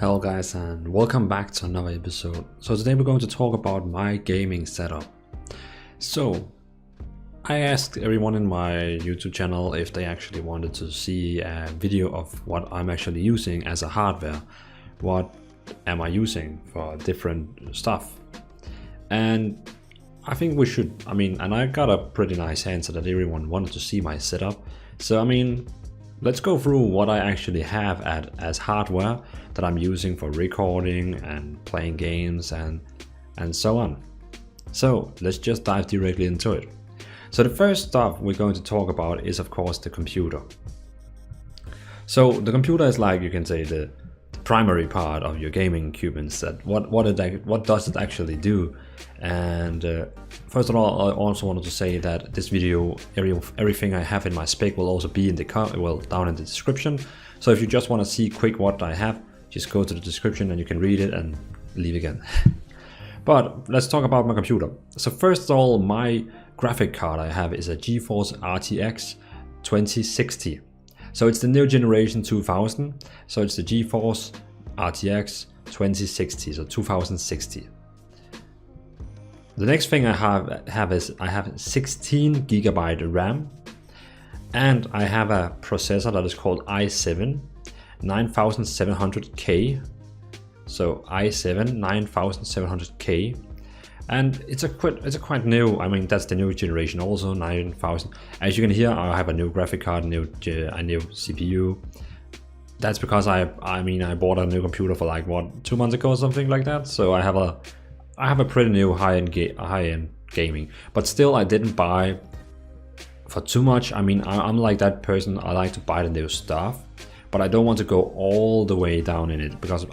Hello guys and welcome back to another episode. So today we're going to talk about my gaming setup. So I asked everyone in my YouTube channel if they actually wanted to see a video of what I'm actually using as a hardware. What am I using for different stuff? And I think we should, and I got a pretty nice answer that everyone wanted to see my setup. So let's go through what I actually have as hardware that I'm using for recording and playing games and so on. So let's just dive directly into it. So the first stuff we're going to talk about is of course the computer. So the computer is, like you can say, the primary part of your gaming equipment set. What does it actually do? And first of all, I also wanted to say that this video, everything I have in my spec will also be in the down in the description. So if you just want to see quick what I have, just go to the description and you can read it and leave again. But let's talk about my computer. So first of all, my graphic card I have is a Geforce RTX 2060. So it's the new generation 2000. So it's the Geforce RTX 2060, so 2060. The next thing I have is 16 GB RAM, and I have a processor that is called i7 9700K. So i7 9700K. And it's quite new. That's the new generation, also 9000. As you can hear, I have a new graphic card, a new CPU. That's because I bought a new computer for like 2 months ago or something like that. So I have a pretty new high-end gaming. But still, I didn't buy for too much. I'm like that person. I like to buy the new stuff, but I don't want to go all the way down in it because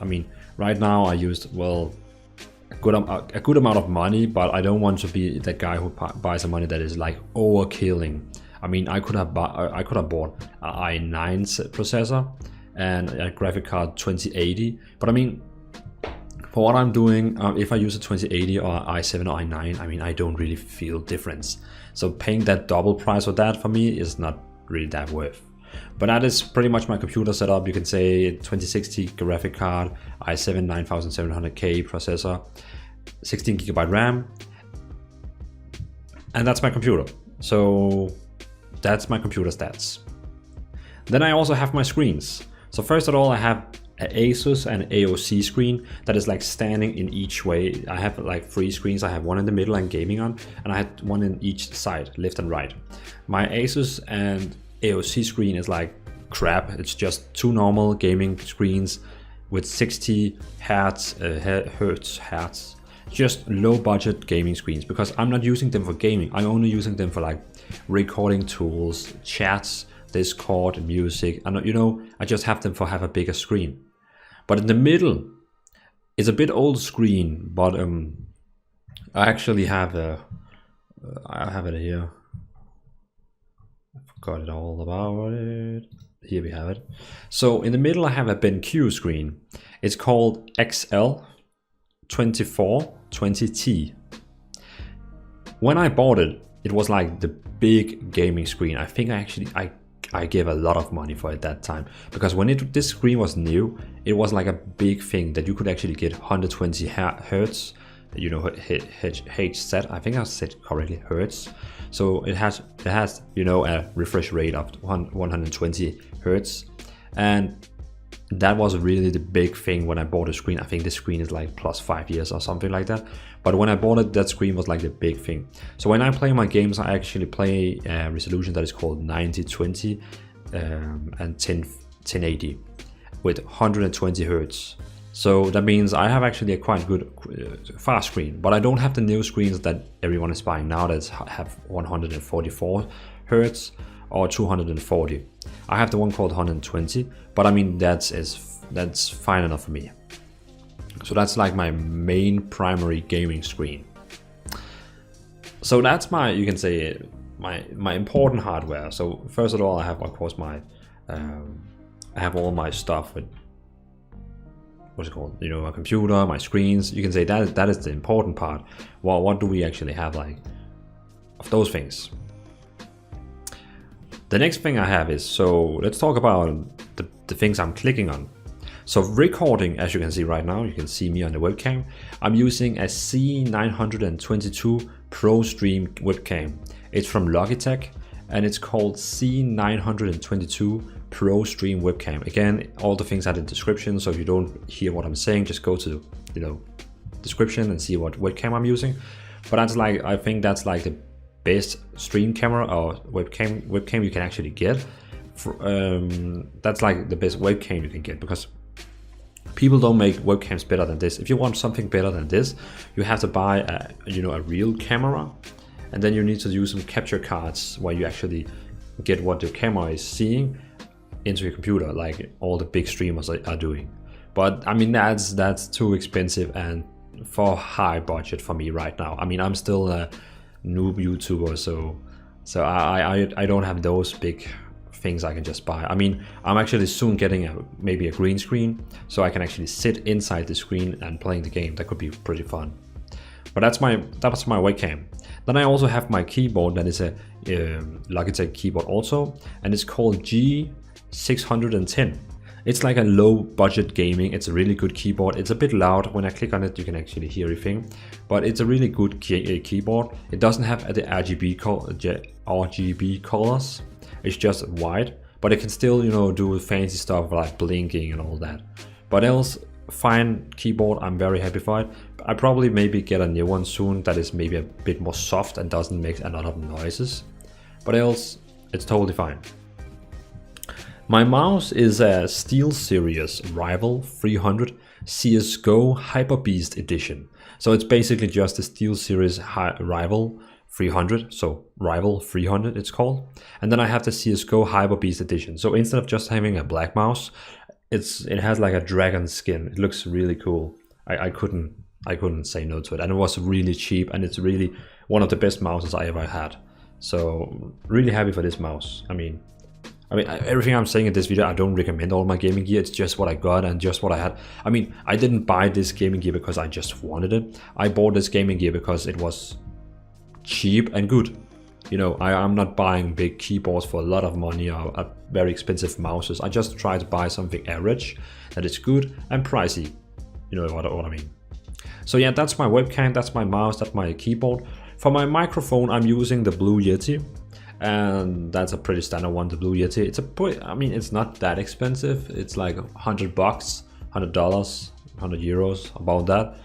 right now I used a good amount of money, but I don't want to be that guy who buys some money that is like overkilling. I could have bought an i9 processor and a graphic card 2080, but for what I'm doing, if I use a 2080 or i7 or i9, I don't really feel difference. So paying that double price for that, for me, is not really that worth. But that is pretty much my computer setup. You can say 2060 graphic card, i7 9700K processor, 16 GB RAM, and that's my computer. So that's my computer stats. Then I also have my screens. So first of all, I have an ASUS and AOC screen that is like standing in each way. I have like 3 screens. I have one in the middle I'm gaming on, and I had one in each side, left and right. My ASUS and AOC screen is like crap. It's just 2 normal gaming screens with 60 hertz, just low budget gaming screens, because I'm not using them for gaming. I'm only using them for like recording tools, chats, Discord, music, and I just have them for have a bigger screen. But in the middle, it's a bit old screen, but I actually have I have it here. Forgot it all about it. Here we have it. So in the middle I have a BenQ screen. It's called XL2420T. When I bought it, it was like the big gaming screen. I think I gave a lot of money for it that time, because when this screen was new, it was like a big thing that you could actually get 120 hertz. HZ, I think I said correctly, hertz. So it has a refresh rate of 120 hertz, and that was really the big thing when I bought the screen. I think the screen is like plus 5 years or something like that, but when I bought it, that screen was like the big thing. So when I play my games, I actually play a resolution that is called 9020 and 1080 with 120 hertz. So that means I have actually a quite good fast screen, but I don't have the new screens that everyone is buying now that have 144 hertz or 240. I have the one called 120, but that's fine enough for me. So that's like my main primary gaming screen. So that's you can say my important hardware. So first of all, I have of course I have all my stuff with, what's it called, my computer, my screens. You can say that is the important part. Well, what do we actually have like of those things? The next thing I have is, so let's talk about the things I'm clicking on. So recording, as you can see right now, you can see me on the webcam. I'm using a C922 Pro Stream webcam. It's from Logitech and it's called C922 Pro Stream webcam. Again, all the things are in the description, so if you don't hear what I'm saying, just go to description and see what webcam I'm using. But that's like, I think that's like the best stream camera or webcam you can actually get. That's like the best webcam you can get, because people don't make webcams better than this. If you want something better than this, you have to buy a real camera, and then you need to use some capture cards where you actually get what your camera is seeing into your computer, like all the big streamers are doing. But I mean, that's too expensive and for high budget for me right now. I mean, I'm still a noob YouTuber, so I don't have those big things I can just buy. I mean, I'm actually soon getting maybe a green screen, so I can actually sit inside the screen and playing the game. That could be pretty fun. But that's my webcam. Then I also have my keyboard, that is a Logitech keyboard also, and it's called G610. It's like a low budget gaming. It's a really good keyboard. It's a bit loud. When I click on it, you can actually hear everything, but it's a really good keyboard. It doesn't have the RGB colors. It's just white, but it can still, do fancy stuff like blinking and all that. But else, fine keyboard. I'm very happy for it. I probably maybe get a new one soon that is maybe a bit more soft and doesn't make a lot of noises. But else, it's totally fine. My mouse is a SteelSeries Rival 300 CSGO Hyper Beast Edition. So it's basically just a SteelSeries Rival 300, so Rival 300 it's called. And then I have the CSGO Hyper Beast Edition. So instead of just having a black mouse, it has like a dragon skin. It looks really cool. I couldn't say no to it, and it was really cheap, and it's really one of the best mouses I ever had. So really happy for this mouse. I mean everything I'm saying in this video, I don't recommend all my gaming gear. It's just what I got and just what I had. I mean, I didn't buy this gaming gear because I just wanted it. I bought this gaming gear because it was cheap and good. I'm not buying big keyboards for a lot of money or very expensive mouses. I just try to buy something average that is good and pricey. You know what I mean. So yeah, that's my webcam, that's my mouse, that's my keyboard. For my microphone, I'm using the Blue Yeti, and that's a pretty standard one, the Blue Yeti. It's not that expensive. It's like $100, $100, 100 euros, about that.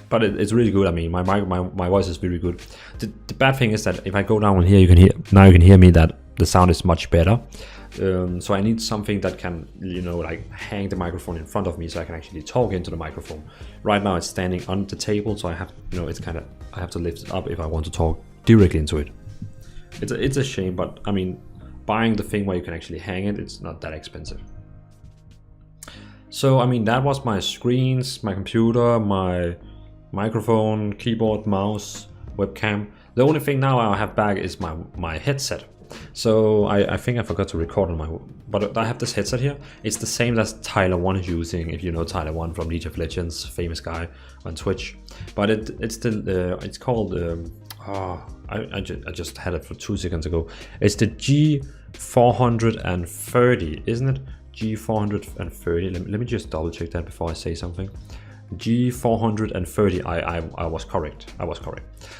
But it's really good. I mean, my voice is really good. The bad thing is that if I go down here, you can hear me, that the sound is much better. So I need something that can, like hang the microphone in front of me so I can actually talk into the microphone. Right now it's standing on the table, so I have, I have to lift it up if I want to talk directly into it. It's a shame, but I mean, buying the thing where you can actually hang it, it's not that expensive. So I mean, that was my screens, my computer, my microphone, keyboard, mouse, webcam. The only thing now I have back is my headset. So I think I forgot to record on but I have this headset here. It's the same as Tyler One is using, if you know Tyler One from League of Legends, famous guy on Twitch. But it's called I just had it for 2 seconds ago. It's the G430, isn't it? G430. Let me just double check that before I say something. G430. I was correct.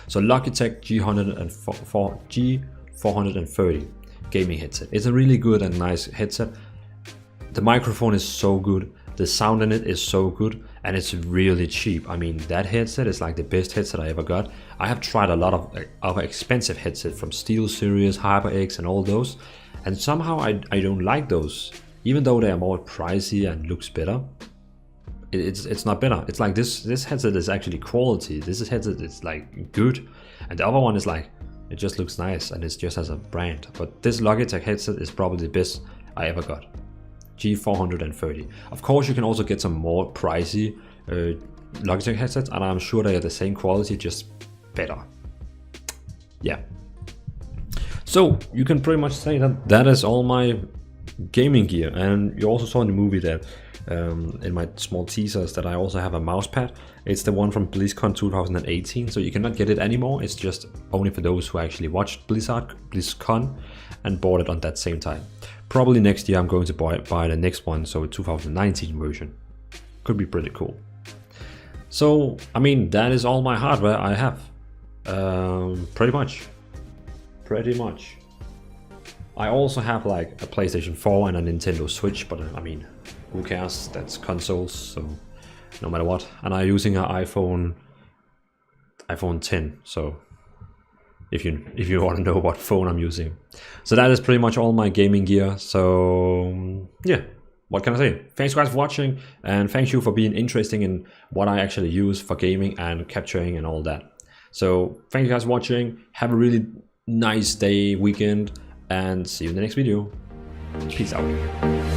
So Logitech G430 gaming headset. It's a really good and nice headset. The microphone is so good, the sound in it is so good, and it's really cheap. I mean, that headset is like the best headset I ever got. I have tried a lot of other expensive headsets from SteelSeries, HyperX and all those, and somehow I don't like those. Even though they are more pricey and looks better, it's not better. It's like this headset is actually quality. This headset is like good, and the other one is like, it just looks nice and it's just as a brand. But this Logitech headset is probably the best I ever got. G430. Of course, you can also get some more pricey Logitech headsets, and I'm sure they are the same quality, just better. Yeah. So you can pretty much say that is all my gaming gear. And you also saw in the movie that in my small teasers that I also have a mouse pad. It's the one from BlizzCon 2018, so you cannot get it anymore. It's just only for those who actually watched BlizzCon and bought it on that same time. Probably next year I'm going to buy the next one, so a 2019 version. Could be pretty cool. So, I mean, that is all my hardware I have. Pretty much. I also have like a PlayStation 4 and a Nintendo Switch, but I mean, who cares? That's consoles, so no matter what. And I'm using an iPhone 10, so if you want to know what phone I'm using. So that is pretty much all my gaming gear. So yeah, what can I say? Thanks guys for watching, and thank you for being interested in what I actually use for gaming and capturing and all that. So thank you guys for watching. Have a really nice day, weekend, and see you in the next video. Peace out.